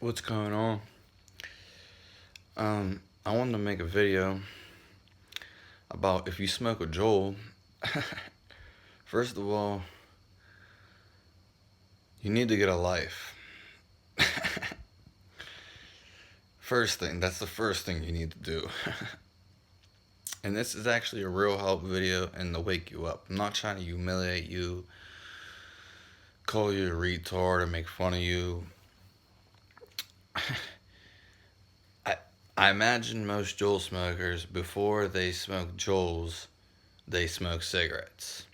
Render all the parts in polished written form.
What's going on? I wanted to make a video about if you smoke a joule. First of all, you need to get a life. That's the first thing you need to do. And this is actually a real help video and to wake you up. I'm not trying to humiliate you, call you a retard, or make fun of you. I, I imagine most joule smokers, before they smoke joules, they smoke cigarettes.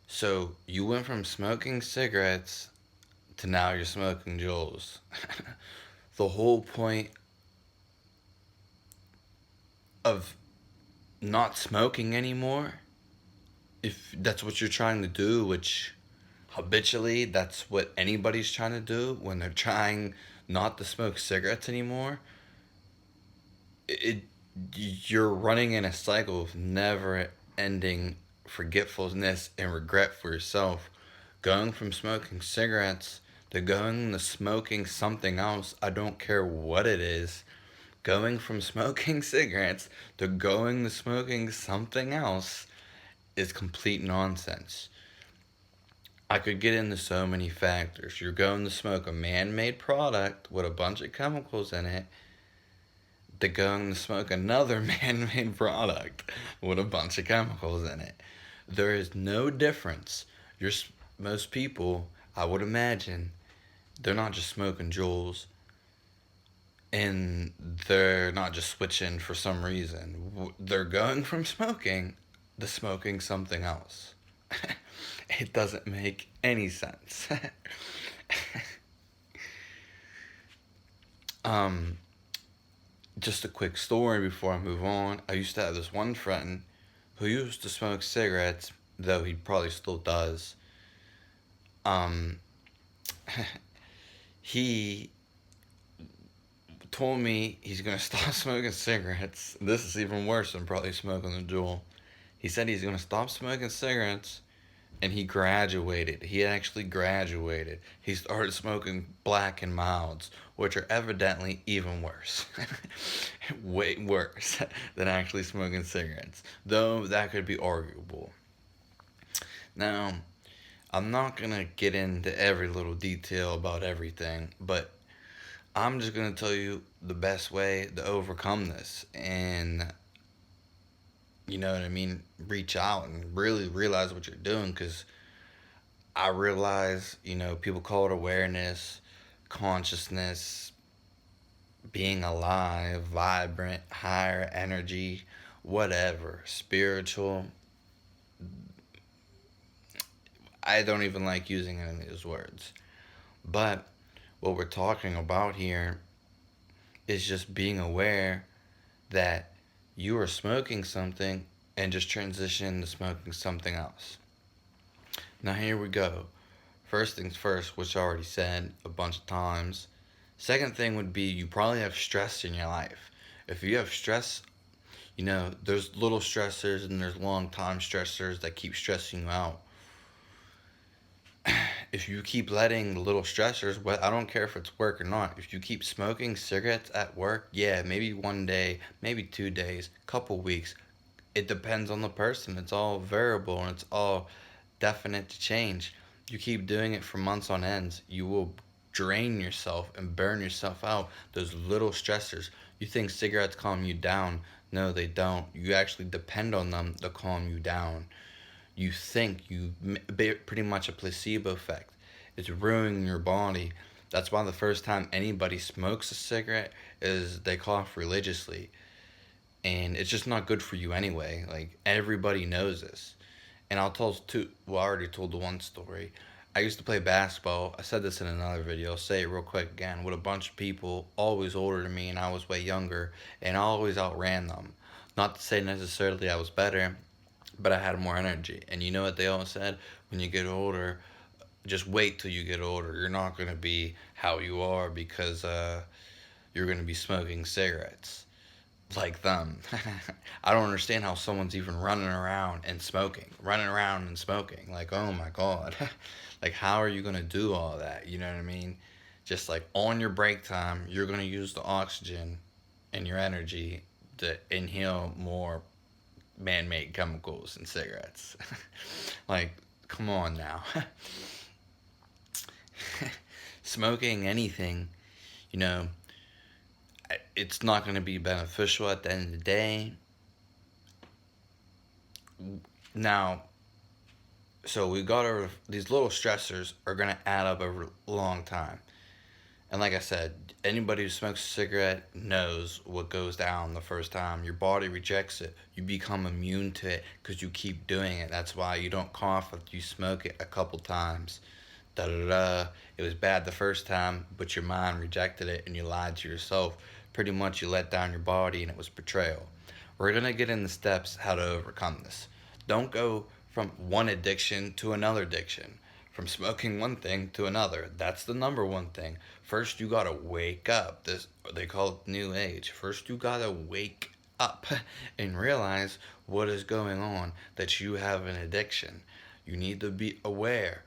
So you went from smoking cigarettes to now you're smoking joules. The whole point of not smoking anymore, if that's what you're trying to do, which habitually that's what anybody's trying to do when they're trying not to smoke cigarettes anymore, it you're running in a cycle of never ending forgetfulness and regret for yourself. Going from smoking cigarettes to going to smoking something else, I don't care what it is. Going from smoking cigarettes to going to smoking something else is complete nonsense. I could get into so many factors. You're going to smoke a man made product with a bunch of chemicals in it to going to smoke another man made product with a bunch of chemicals in it. There is no difference. Most people, I would imagine, they're not just smoking joules and they're not just switching for some reason. They're going from smoking to smoking something else. It doesn't make any sense. um, just a quick story before I move on. I used to have this one friend who used to smoke cigarettes, though he probably still does. Um, he told me he's gonna stop smoking cigarettes. This is even worse than probably smoking the Juul. He said he's gonna stop smoking cigarettes, and he graduated. He actually graduated. He started smoking Black and Milds, which are evidently even worse. Way worse than actually smoking cigarettes. Though that could be arguable. Now, I'm not gonna get into every little detail about everything, but I'm just gonna tell you the best way to overcome this. And you know what I mean? Reach out and really realize what you're doing, because I realize, people call it awareness, consciousness, being alive, vibrant, higher energy, whatever, spiritual. I don't even like using any of those words. But what we're talking about here is just being aware that you are smoking something and just transition to smoking something else. Now, here we go. First things first, which I already said a bunch of times. Second thing would be you probably have stress in your life. If you have stress, there's little stressors and there's long time stressors that keep stressing you out. If you keep letting the little stressors, I don't care if it's work or not, if you keep smoking cigarettes at work, yeah, maybe one day, maybe 2 days, couple weeks, it depends on the person. It's all variable and it's all definite to change. You keep doing it for months on ends, you will drain yourself and burn yourself out. Those little stressors. You think cigarettes calm you down. No, they don't. You actually depend on them to calm you down. You think pretty much a placebo effect. It's ruining your body. That's why the first time anybody smokes a cigarette is they cough religiously. And it's just not good for you anyway. Like, everybody knows this. And I'll tell two. Well, I already told the one story. I used to play basketball. I said this in another video. I'll say it real quick again. With a bunch of people, always older than me, and I was way younger, and I always outran them. Not to say necessarily I was better, but I had more energy. And you know what they all said? When you get older, just wait till you get older. You're not gonna be how you are because you're gonna be smoking cigarettes like them. I don't understand how someone's even running around and smoking. Like, oh my god, like how are you gonna do all that? You know what I mean? Just like on your break time, you're going to use the oxygen and your energy to inhale more man made chemicals in cigarettes. Like, come on now. Smoking anything, you know, it's not going to be beneficial at the end of the day. Now, so we got over these little stressors are going to add up over a long time. And like I said, anybody who smokes a cigarette knows what goes down the first time. Your body rejects it. You become immune to it because you keep doing it. That's why you don't cough after you smoke it a couple times. Da da da. It was bad the first time, but your mind rejected it and you lied to yourself. Pretty much, you let down your body and it was betrayal. We're gonna get in the steps how to overcome this. Don't go from one addiction to another addiction, from smoking one thing to another. That's the number one thing. First, you gotta wake up. This they call it new age. First, you gotta wake up and realize what is going on. That you have an addiction. You need to be aware.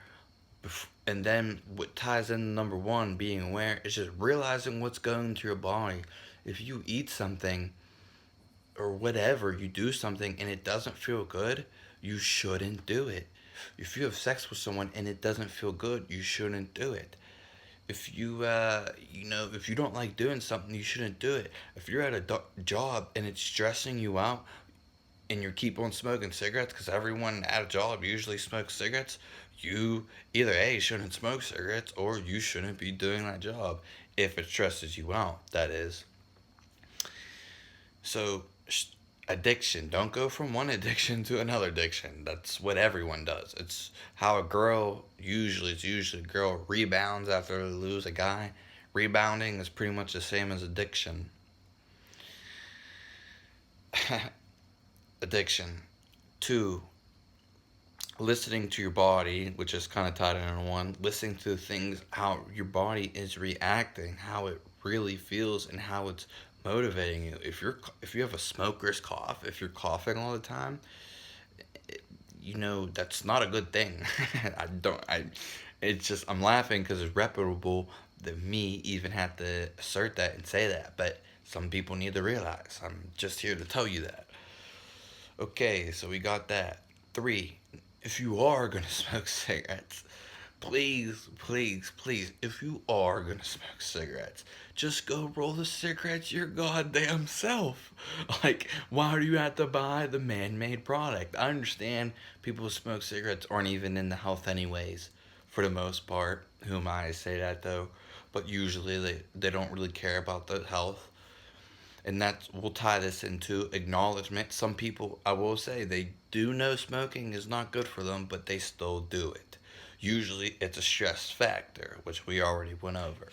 And then what ties in number one, being aware, is just realizing what's going to your body. If you eat something or whatever, you do something and it doesn't feel good, you shouldn't do it. If you have sex with someone and it doesn't feel good, you shouldn't do it. If you, if you don't like doing something, you shouldn't do it. If you're at a job and it's stressing you out and you keep on smoking cigarettes, because everyone at a job usually smokes cigarettes, you either A, shouldn't smoke cigarettes, or you shouldn't be doing that job if it stresses you out, that is. So, addiction. Don't go from one addiction to another addiction. That's what everyone does. It's how a girl it's usually a girl rebounds after they lose a guy. Rebounding is pretty much the same as addiction. Addiction. Two, listening to your body, which is kind of tied into one. Listening to things, how your body is reacting, how it really feels, and how it's motivating you. If you have a smoker's cough, if you're coughing all the time, that's not a good thing. It's just I'm laughing because it's reputable that me even have to assert that and say that, but some people need to realize. I'm just here to tell you that. Okay, so we got that. Three, if you are gonna smoke cigarettes, please, please, please, if you are gonna smoke cigarettes, just go roll the cigarettes your goddamn self. Like, why do you have to buy the man made product? I understand people who smoke cigarettes aren't even in the health, anyways, for the most part. Who am I to say that, though? But usually they don't really care about the health. And that will tie this into acknowledgement. Some people, I will say, they do know smoking is not good for them, but they still do it. Usually it's a stress factor, which we already went over.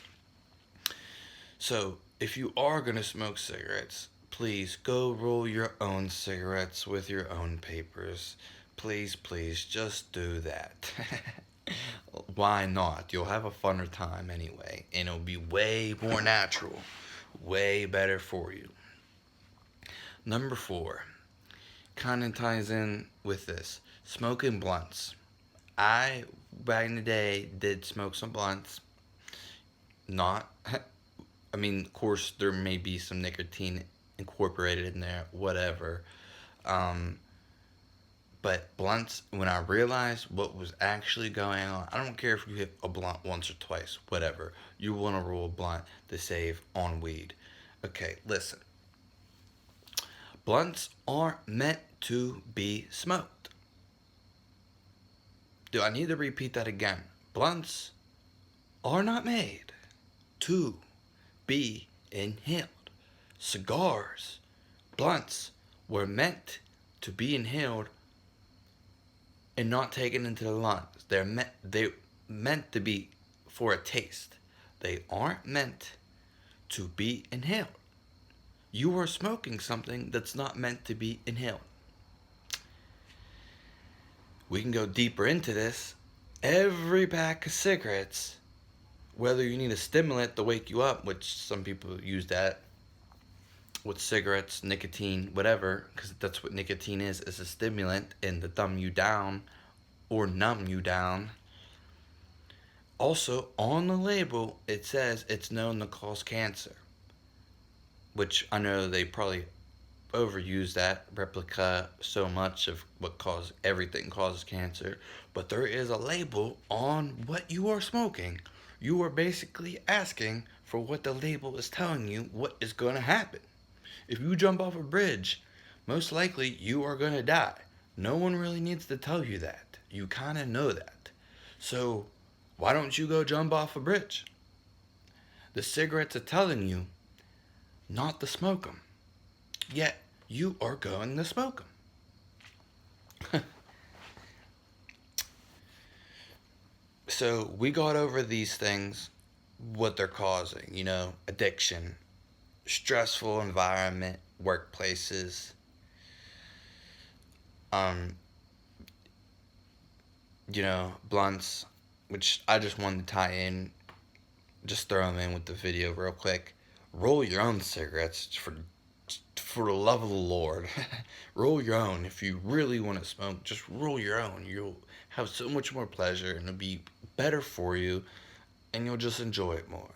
So if you are going to smoke cigarettes, please go roll your own cigarettes with your own papers. Please, please, just do that. Why not? You'll have a funner time anyway, and it'll be way more natural, way better for you. Number four, kind of ties in with this, smoking blunts. I, back in the day, did smoke some blunts. Not, I mean, of course, there may be some nicotine incorporated in there, whatever. Um, but blunts, when I realized what was actually going on, I don't care if you hit a blunt once or twice, whatever. You want to roll a blunt to save on weed. Okay, listen. Blunts aren't meant to be smoked. Do I need to repeat that again? Blunts are not made to be inhaled. Cigars, blunts were meant to be inhaled and not taken into the lungs. They're meant to be for a taste. They aren't meant to be inhaled. You are smoking something that's not meant to be inhaled. We can go deeper into this. Every pack of cigarettes, whether you need a stimulant to wake you up, which some people use that with cigarettes, nicotine, whatever, because that's what nicotine is a stimulant and to dumb you down or numb you down. Also, on the label, it says it's known to cause cancer, which I know they probably overuse that replica so much of what causes everything causes cancer, but there is a label on what you are smoking. You are basically asking for what the label is telling you what is going to happen. If you jump off a bridge, most likely you are going to die. No one really needs to tell you that. You kind of know that. So, why don't you go jump off a bridge? The cigarettes are telling you not to smoke them. Yet, you are going to smoke them. So, we got over these things, what they're causing, addiction, stressful environment, workplaces, um, blunts, which I just wanted to tie in, just throw them in with the video real quick. Roll your own cigarettes for the love of the Lord. Roll your own. If you really want to smoke, just roll your own. You'll have so much more pleasure and it'll be better for you and you'll just enjoy it more,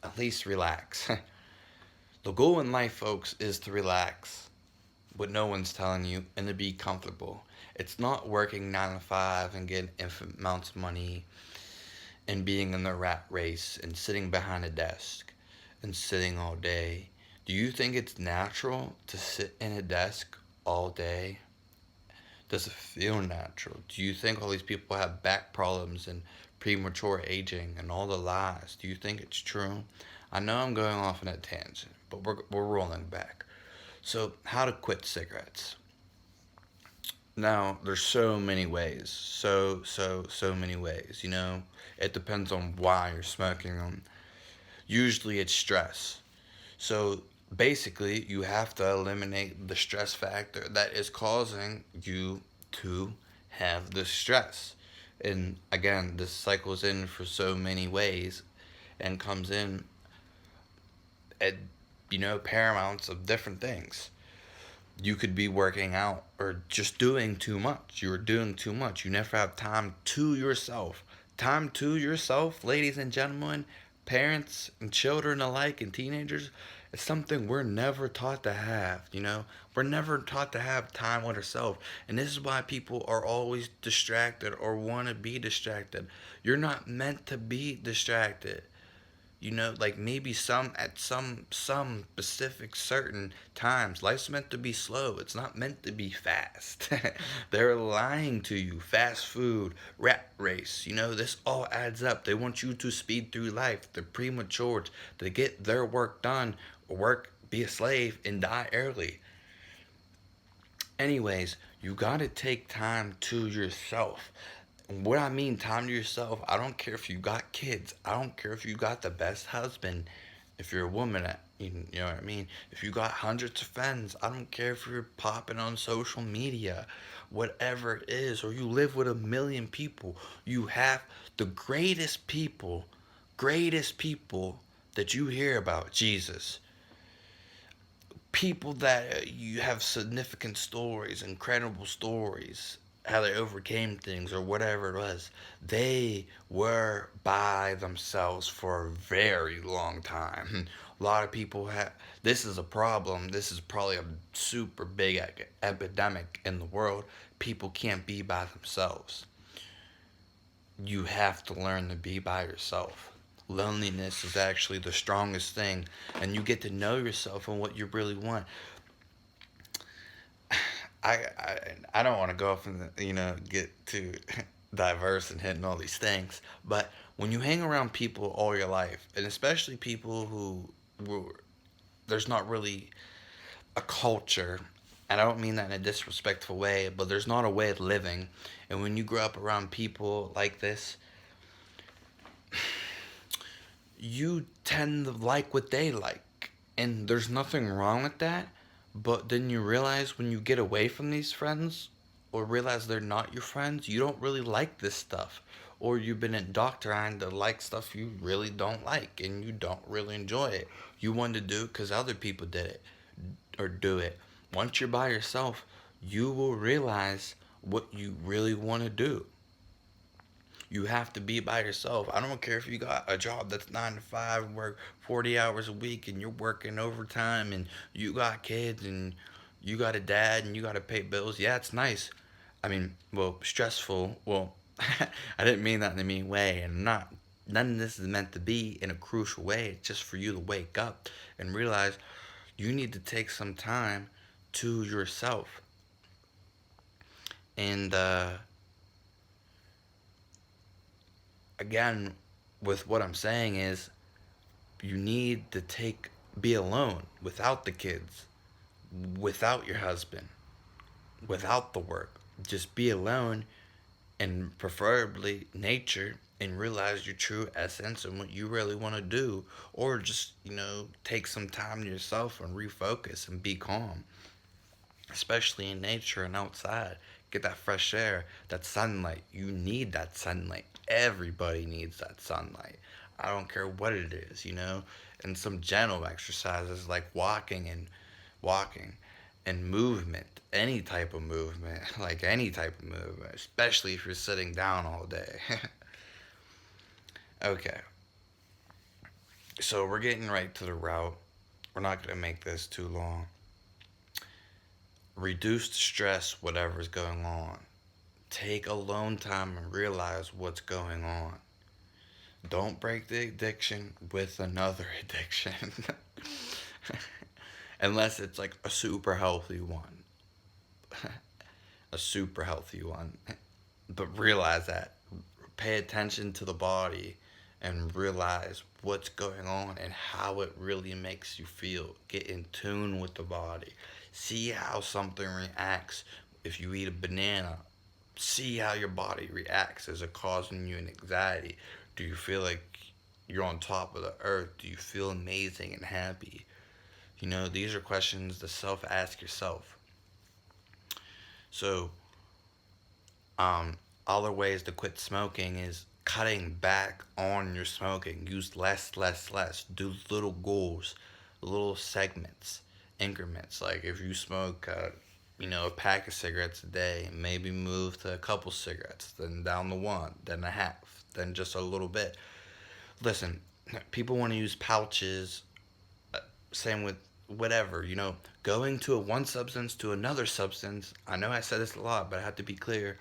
At least relax. The goal in life, folks, is to relax. What no one's telling you and to be comfortable. It's not working 9 to 5 and getting infinite amounts of money and being in the rat race and sitting behind a desk and sitting all day. Do you think it's natural to sit in a desk all day? Does it feel natural? Do you think all these people have back problems and premature aging and all the lies? Do you think it's true? I know I'm going off on a tangent, but we're rolling back. So, how to quit cigarettes? Now, there's so many ways. So many ways, It depends on why you're smoking them. Usually it's stress. So, basically, you have to eliminate the stress factor that is causing you to have the stress. And again, this cycles in for so many ways and comes in at, paramounts of different things. You could be working out or just doing too much. You're doing too much. You never have time to yourself. Time to yourself, ladies and gentlemen, parents and children alike and teenagers, it's something we're never taught to have, We're never taught to have time with ourselves. And this is why people are always distracted or want to be distracted. You're not meant to be distracted. Like maybe some at some specific certain times. Life's meant to be slow. It's not meant to be fast. They're lying to you. Fast food, rat race. This all adds up. They want you to speed through life. They're premature to get their work done, work, be a slave, and die early. Anyways, you gotta take time to yourself. What I mean, time to yourself, I don't care if you got kids. I don't care if you got the best husband. If you're a woman, you know what I mean? If you got hundreds of friends, I don't care if you're popping on social media, whatever it is, or you live with a million people. You have the greatest people that you hear about, Jesus. People that you have significant stories, incredible stories, how they overcame things or whatever it was. They were by themselves for a very long time. A lot of people have. This is a problem. This is probably a super big epidemic in the world. People can't be by themselves. You have to learn to be by yourself. Loneliness is actually the strongest thing, and you get to know yourself and what you really want. I don't want to go off and get too diverse and hitting all these things, but when you hang around people all your life, and especially people who there's not really a culture, and I don't mean that in a disrespectful way, but there's not a way of living, and when you grow up around people like this, you tend to like what they like. And there's nothing wrong with that. But then you realize when you get away from these friends or realize they're not your friends, you don't really like this stuff. Or you've been indoctrinated to like stuff you really don't like and you don't really enjoy it. You want to do it because other people did it or do it. Once you're by yourself, you will realize what you really want to do. You have to be by yourself. I don't care if you got a job that's 9 to 5, work 40 hours a week, and you're working overtime, and you got kids, and you got a dad, and you got to pay bills. Yeah, it's nice. I mean, well, stressful. Well, I didn't mean that in a mean way, and not none of this is meant to be in a crucial way. It's just for you to wake up and realize you need to take some time to yourself. And again, with what I'm saying is, you need to be alone without the kids, without your husband, without the work. Just be alone and preferably nature and realize your true essence and what you really want to do, or just take some time to yourself and refocus and be calm, especially in nature and outside. Get that fresh air, that sunlight. You need that sunlight. Everybody needs that sunlight. I don't care what it is. And some gentle exercises like walking and movement, any type of movement, like any type of movement, especially if you're sitting down all day. Okay, so we're getting right to the route. We're not going to make this too long. Reduce the stress, whatever's going on. Take alone time and realize what's going on. Don't break the addiction with another addiction. Unless it's like a super healthy one. A super healthy one. But realize that. Pay attention to the body and realize what's going on and how it really makes you feel. Get in tune with the body. See how something reacts if you eat a banana. See how your body reacts. Is it causing you an anxiety? Do you feel like you're on top of the earth? Do you feel amazing and happy? These are questions to self ask yourself. So, other ways to quit smoking is cutting back on your smoking. Use less, less, less. Do little goals, little segments, increments. Like if you smoke, a pack of cigarettes a day, maybe move to a couple cigarettes, then down to one, then a half, then just a little bit. Listen, people want to use pouches. Same with whatever. Going to one substance to another substance. I know I said this a lot, but I have to be clear.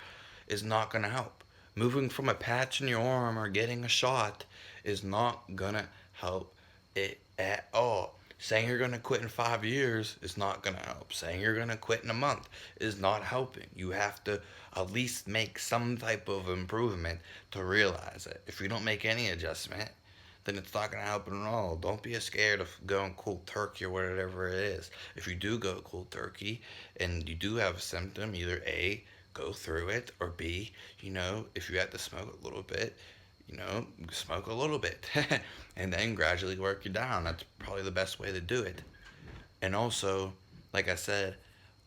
Is not gonna help. Moving from a patch in your arm or getting a shot is not gonna help it at all. Saying you're gonna quit in 5 years is not gonna help. Saying you're gonna quit in a month is not helping. You have to at least make some type of improvement to realize it. If you don't make any adjustment, then it's not gonna help at all. Don't be scared of going cold turkey or whatever it is. If you do go cold turkey and you do have a symptom, either A, go through it, or B, if you have to smoke a little bit, smoke a little bit. And then gradually work you down. That's probably the best way to do it. And also, like I said,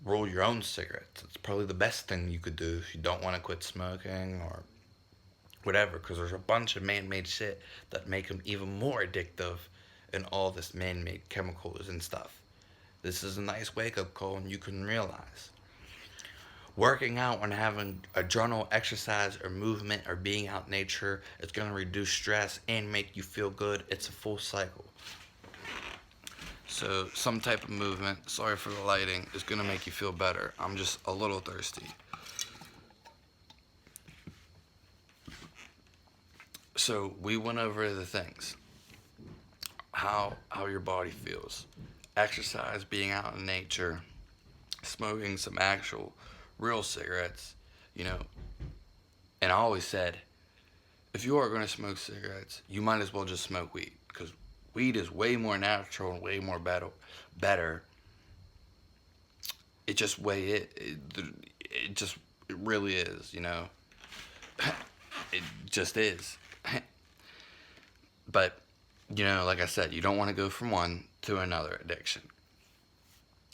roll your own cigarettes. It's probably the best thing you could do if you don't want to quit smoking or whatever, because there's a bunch of man-made shit that make them even more addictive and all this man-made chemicals and stuff. This is a nice wake-up call and you can realize. Working out and having a journal exercise or movement or being out in nature is going to reduce stress and make you feel good. It's a full cycle. So some type of movement, sorry for the lighting, is going to make you feel better. I'm just a little thirsty. So we went over the things. How your body feels. Exercise, being out in nature, smoking some actual real cigarettes, and I always said, if you are going to smoke cigarettes, you might as well just smoke weed, because weed is way more natural and way more better. It just it really is, it just is. But like I said, you don't want to go from one to another addiction,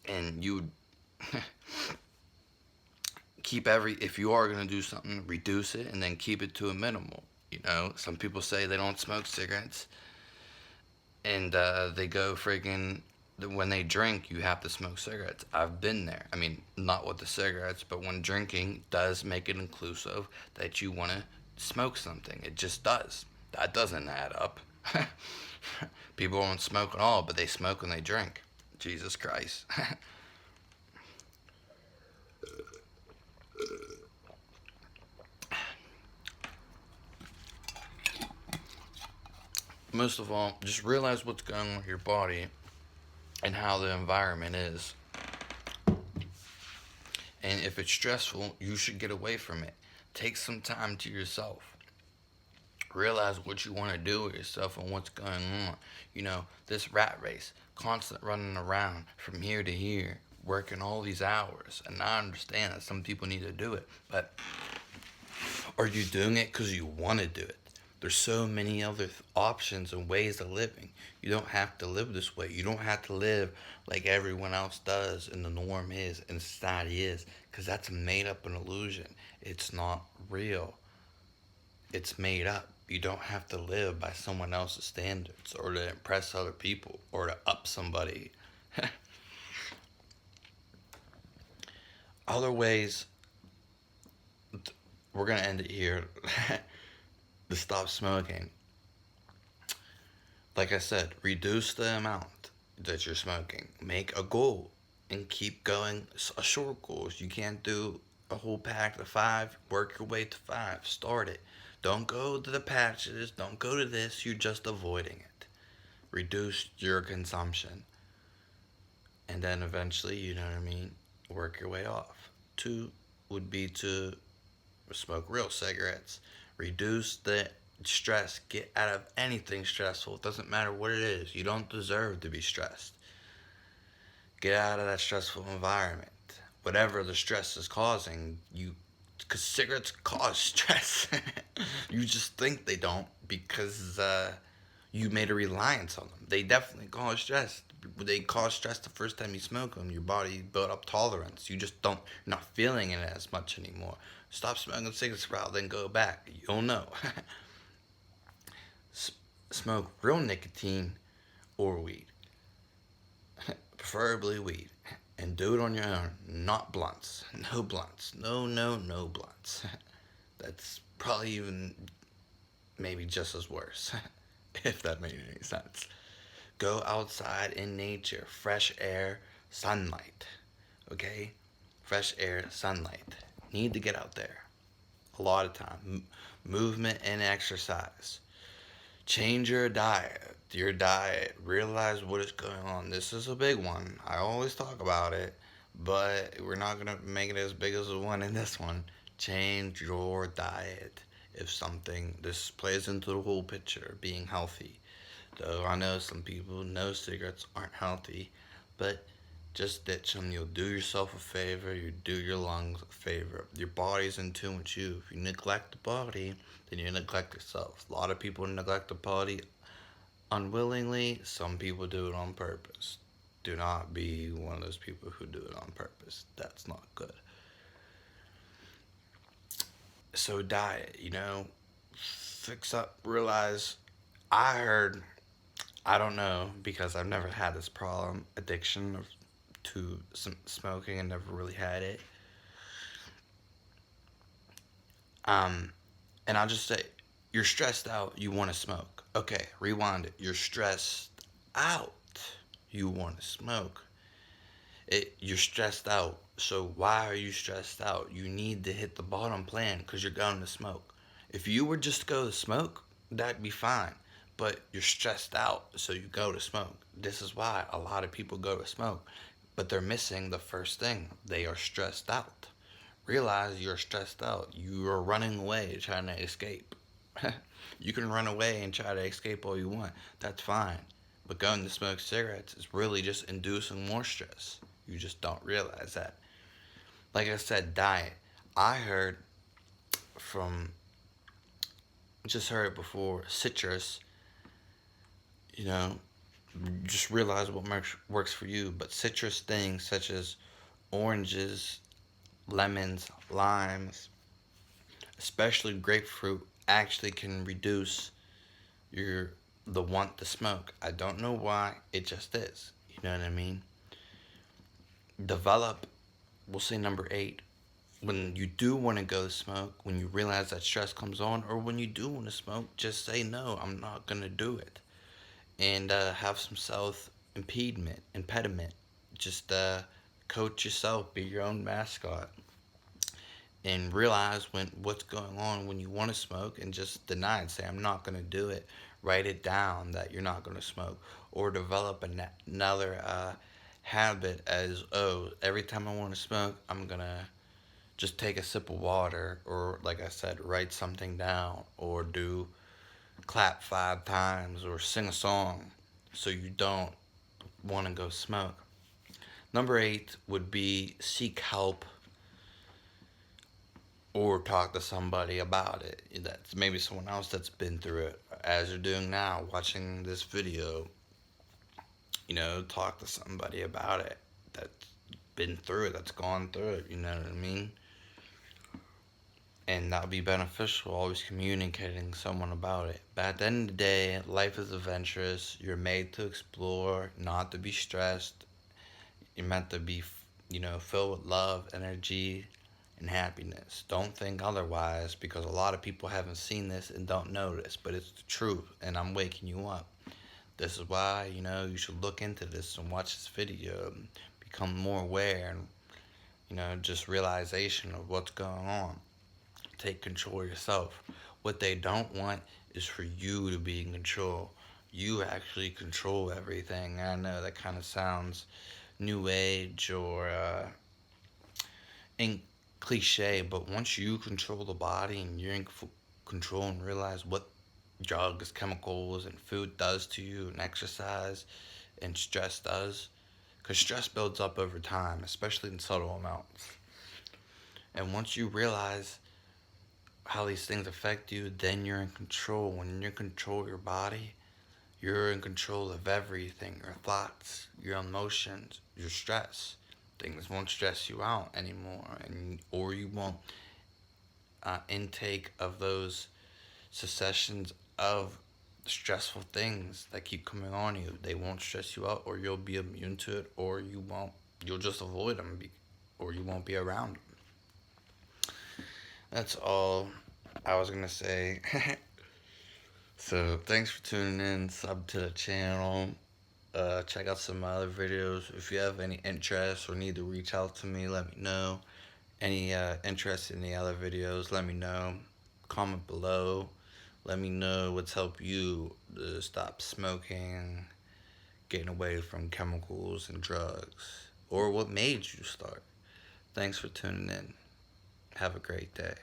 and you if you are going to do something, reduce it and then keep it to a minimal. Some people say they don't smoke cigarettes and they go friggin', when they drink, you have to smoke cigarettes. I've been there. I mean, not with the cigarettes, but when drinking does make it inclusive that you want to smoke something. It just does. That doesn't add up. People don't smoke at all, but they smoke and they drink. Jesus Christ. Most of all, just realize what's going on with your body and how the environment is. And if it's stressful, you should get away from it. Take some time to yourself. Realize what you want to do with yourself and what's going on. This rat race, constant running around from here to here, working all these hours. And I understand that some people need to do it, but are you doing it because you want to do it? There's so many other options and ways of living. You don't have to live this way. You don't have to live like everyone else does and the norm is and society is, because that's made up an illusion. It's not real. It's made up. You don't have to live by someone else's standards or to impress other people or to up somebody. Other ways, we're going to end it here, to stop smoking. Like I said, reduce the amount that you're smoking. Make a goal and keep going. A short goals. You can't do a whole pack to 5. Work your way to 5. Start it. Don't go to the patches. Don't go to this. You're just avoiding it. Reduce your consumption. And then eventually, work your way off. 2 would be to smoke real cigarettes. Reduce the stress. Get out of anything stressful. It doesn't matter what it is. You don't deserve to be stressed. Get out of that stressful environment. Whatever the stress is causing, because cigarettes cause stress. You just think they don't because you made a reliance on them. They definitely cause stress. They cause stress the first time you smoke them. Your body built up tolerance. You're not feeling it as much anymore. Stop smoking cigarettes for a while, then go back. You'll know. Smoke real nicotine or weed. Preferably weed. And do it on your own, not blunts. No blunts. No blunts. That's probably even maybe just as worse, if that made any sense. Go outside in nature, fresh air, sunlight. Okay? Fresh air, sunlight. Need to get out there. A lot of time. Movement and exercise. Change your diet. Realize what is going on. This is a big one. I always talk about it, but we're not going to make it as big as the one in this one. Change your diet. This plays into the whole picture, being healthy. Though I know some people know cigarettes aren't healthy, but just ditch them. You'll do yourself a favor. You do your lungs a favor. Your body's in tune with you. If you neglect the body, then you neglect yourself. A lot of people neglect the body unwillingly. Some people do it on purpose. Do not be one of those people who do it on purpose. That's not good. So diet, fix up, realize, I don't know, because I've never had this problem, addiction to some smoking. I never really had it. And I'll just say, you're stressed out, you want to smoke. Okay, rewind it. You're stressed out, you want to smoke. You're stressed out. So why are you stressed out? You need to hit the bottom plan because you're going to smoke. If you were just to go to smoke, that'd be fine. But you're stressed out, so you go to smoke. This is why a lot of people go to smoke. But they're missing the first thing. They are stressed out. Realize you're stressed out. You are running away, trying to escape. You can run away and try to escape all you want. That's fine. But going to smoke cigarettes is really just inducing more stress. You just don't realize that. Like I said, diet. I just heard it before, citrus, just realize what works for you. But citrus things such as oranges, lemons, limes, especially grapefruit, actually can reduce the want to smoke. I don't know why, it just is. You know what I mean? Develop, we'll say number 8, when you do want to go smoke, when you realize that stress comes on, or when you do want to smoke, just say no, I'm not gonna do it, and have some self impediment. Just coach yourself, be your own mascot, and realize when what's going on when you want to smoke, and just deny it. Say I'm not gonna do it. Write it down that you're not gonna smoke, or develop another habit as, oh, every time I want to smoke, I'm gonna just take a sip of water, or like I said, write something down, or do clap 5 times, or sing a song so you don't want to go smoke. Number 8 would be seek help or talk to somebody about it. That's maybe someone else that's been through it, as you're doing now, watching this video. Talk to somebody about it that's been through it, that's gone through it. You know what I mean? And that'll be beneficial, always communicating with someone about it. But at the end of the day, life is adventurous. You're made to explore, not to be stressed. You're meant to be, filled with love, energy, and happiness. Don't think otherwise, because a lot of people haven't seen this and don't know this, but it's the truth, and I'm waking you up. This is why, you should look into this and watch this video and become more aware, and, just realization of what's going on. Take control of yourself. What they don't want is for you to be in control. You actually control everything. I know that kind of sounds new age or in cliche, but once you control the body and you're in control and realize what drugs, chemicals, and food does to you, and exercise and stress does, because stress builds up over time, especially in subtle amounts. And once you realize how these things affect you, then you're in control. When you're in control of your body, you're in control of everything, your thoughts, your emotions, your stress. Things won't stress you out anymore, or you won't intake of those successions of stressful things that keep coming on you. They won't stress you out, or you'll be immune to it, or you won't. You'll just avoid them, or you won't be around them. That's all I was gonna say. So thanks for tuning in. Sub to the channel. Check out some other videos. If you have any interest or need to reach out to me, let me know. Any interest in the other videos, let me know. Comment below. Let me know what's helped you to stop smoking, getting away from chemicals and drugs, or what made you start. Thanks for tuning in. Have a great day.